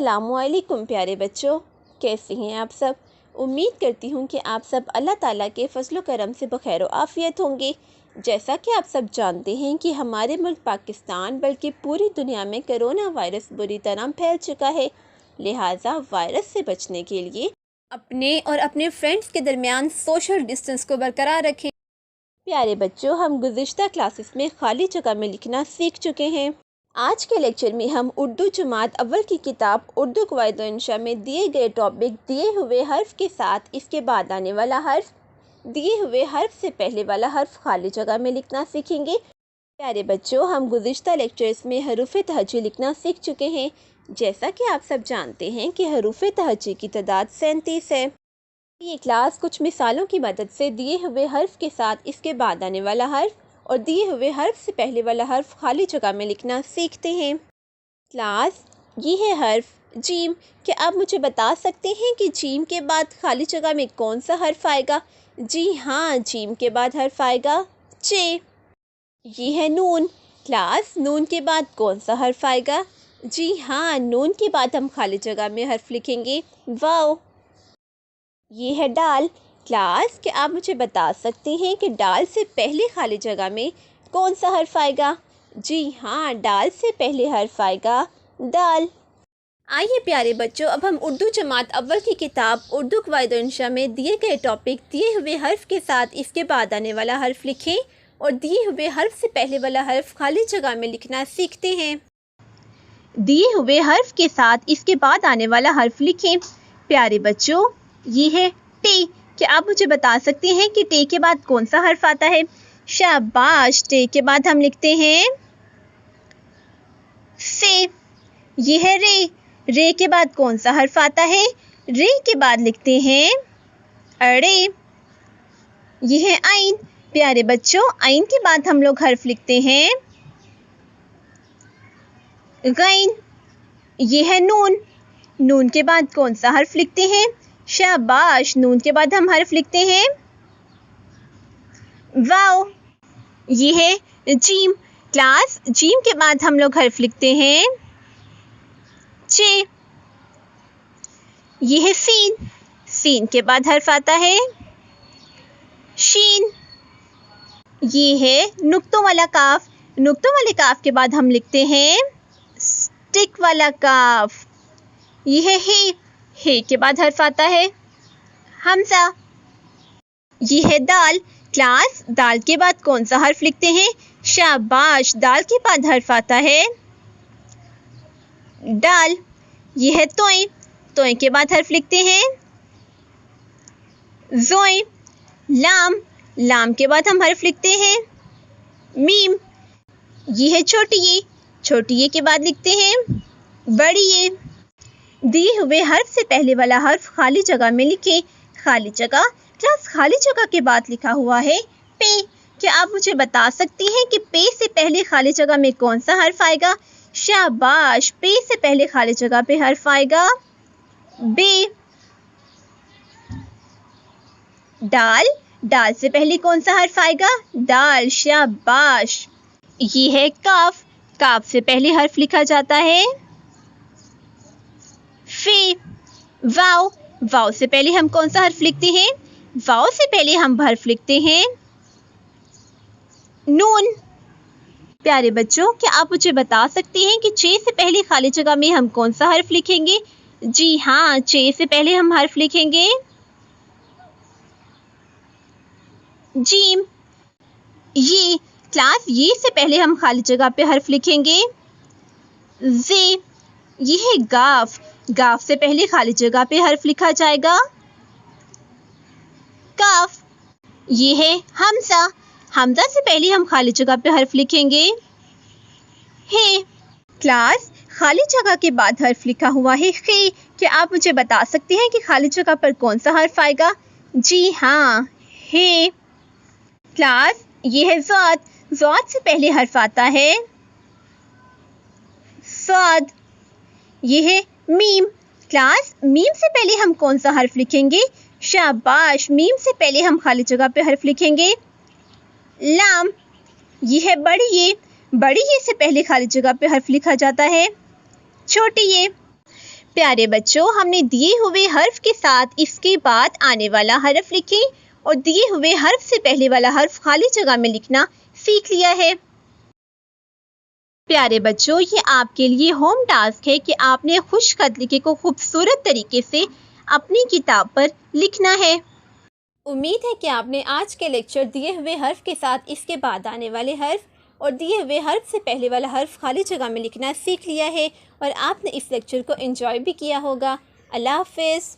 अस्सलामुअलैकुम प्यारे बच्चों, कैसे हैं आप सब। उम्मीद करती हूँ कि आप सब अल्लाह ताला के फजल करम से बखैर आफ़ियत होंगे। जैसा कि आप सब जानते हैं कि हमारे मुल्क पाकिस्तान बल्कि पूरी दुनिया में कोरोना वायरस बुरी तरह फैल चुका है। लिहाजा वायरस से बचने के लिए अपने और अपने फ्रेंड्स के दरमियान सोशल डिस्टेंस को बरकरार रखें। प्यारे बच्चों, हम गुज़िश्ता क्लासेस में खाली जगह में लिखना सीख चुके हैं। आज के लेक्चर में हम उर्दू जमात अव्वल की किताब उर्दू क़वायद व इंशा में दिए गए टॉपिक दिए हुए हर्फ के साथ इसके बाद आने वाला हर्फ, दिए हुए हर्फ से पहले वाला हर्फ खाली जगह में लिखना सीखेंगे। प्यारे बच्चों, हम गुज़िश्ता लेक्चर्स में हरूफ तहज्जी लिखना सीख चुके हैं। जैसा कि आप सब जानते हैं कि हरूफ तहज्जी की तादाद 37 है। ये क्लास कुछ मिसालों की मदद से दिए हुए हर्फ के साथ इसके बाद आने वाला हर्फ और दिए हुए हर्फ से पहले वाला हर्फ खाली जगह में लिखना सीखते हैं। क्लास, ये है हर्फ जीम। क्या आप मुझे बता सकते हैं कि जीम के बाद खाली जगह में कौन सा हर्फ आएगा? जी हाँ, जीम के बाद हर्फ आएगा चे। ये है नून। क्लास, नून के बाद कौन सा हर्फ आएगा? जी हाँ, नून के बाद हम खाली जगह में हर्फ लिखेंगे वाव। ये है डाल। क्लास, क्या आप मुझे बता सकते हैं कि डाल से पहले खाली जगह में कौन सा हर्फ आएगा? जी हाँ, डाल से पहले हर्फ आएगा दाल। आइए प्यारे बच्चों, अब हम उर्दू जमात अव्वल की किताब उर्दू क़वायद व इंशा में दिए गए टॉपिक दिए हुए हर्फ के साथ इसके बाद आने वाला हर्फ लिखें और दिए हुए हर्फ से पहले वाला हर्फ खाली जगह में लिखना सीखते हैं। दिए हुए हर्फ के साथ इसके बाद आने वाला हर्फ लिखें। प्यारे बच्चों, ये है टे। क्या आप मुझे बता सकते हैं कि टे के बाद कौन सा हर्फ आता है? शाबाश, टे के बाद हम लिखते हैं फे। ये है रे। रे के बाद कौन सा हर्फ आता है? रे के बाद लिखते हैं अड़े। ये है आइन। प्यारे बच्चों, आइन के बाद हम लोग हर्फ लिखते हैं गैन। ये है नून। नून के बाद कौन सा हर्फ लिखते हैं? शाबाश, नून के बाद हम हर्फ लिखते हैं वाव। ये है जीम। क्लास, जीम के बाद हम लोग हर्फ लिखते हैं चे। ये है सीन। सीन के बाद हर्फ आता है शीन। ये है नुक्तों वाला काफ। नुक्तों वाले काफ के बाद हम लिखते हैं स्टिक वाला काफ। ये है हे के बाद हर्फ आता है हमजा। ये है दाल। क्लास, दाल के बाद कौन सा हर्फ लिखते हैं? शाबाश, दाल के बाद हर्फ आता है डाल। ये है तोय। तोय के बाद हर्फ लिखते हैं जोय। लाम। लाम के बाद हम हर्फ लिखते हैं मीम। ये है छोटी ये। छोटी ये के बाद लिखते हैं बड़ी ये। दिए हुए हर्फ से पहले वाला हर्फ खाली जगह में लिखें। खाली जगह। क्लास, खाली जगह के बाद लिखा हुआ है पे। क्या आप मुझे बता सकती हैं कि पे से पहले खाली जगह में कौन सा हर्फ आएगा? शाबाश, पे से पहले खाली जगह पे हर्फ आएगा बे। डाल। डाल से पहले कौन सा हर्फ आएगा? दाल। शाबाश। ये है काफ। काफ से पहले हर्फ लिखा जाता है फे। वाव। वाव से पहले हम कौन सा हर्फ लिखते हैं? वाव से पहले हम हर्फ लिखते हैं नून। प्यारे बच्चों, क्या आप मुझे बता सकते हैं कि चे से पहले खाली जगह में हम कौन सा हर्फ लिखेंगे? जी हाँ, चे से पहले हम हर्फ लिखेंगे जीम। ये। क्लास, ये से पहले हम खाली जगह पे हर्फ लिखेंगे जे। ये है गाफ। गाफ से पहले खाली जगह पे हर्फ लिखा जाएगा काफ। ये है हमजा। हमजा से पहले हम खाली जगह पे हर्फ लिखेंगे हे। क्लास, खाली जगह के बाद हर्फ लिखा हुआ है खे। क्या आप मुझे बता सकते हैं कि खाली जगह पर कौन सा हर्फ आएगा? जी हाँ, हे। क्लास, ये है ज़ाद। ज़ाद से पहले हर्फ आता है स्वाद। ये है मीम। क्लास, मीम से पहले हम कौन सा हर्फ लिखेंगे? शाबाश, मीम से पहले हम खाली जगह पे हर्फ लिखेंगे लाम। ये है बड़ी ये। बड़ी ये से पहले खाली जगह पे हर्फ लिखा जाता है छोटी ये। प्यारे बच्चों, हमने दिए हुए हर्फ के साथ इसके बाद आने वाला हर्फ लिखें और दिए हुए हर्फ से पहले वाला हर्फ खाली जगह में लिखना सीख लिया है। प्यारे बच्चों, ये आपके लिए होम टास्क है कि आपने खुशखत लिखे को खूबसूरत तरीके से अपनी किताब पर लिखना है। उम्मीद है कि आपने आज के लेक्चर दिए हुए हर्फ के साथ इसके बाद आने वाले हर्फ और दिए हुए हर्फ से पहले वाला हर्फ खाली जगह में लिखना सीख लिया है और आपने इस लेक्चर को एंजॉय भी किया होगा। अल्लाह हाफ़िज़।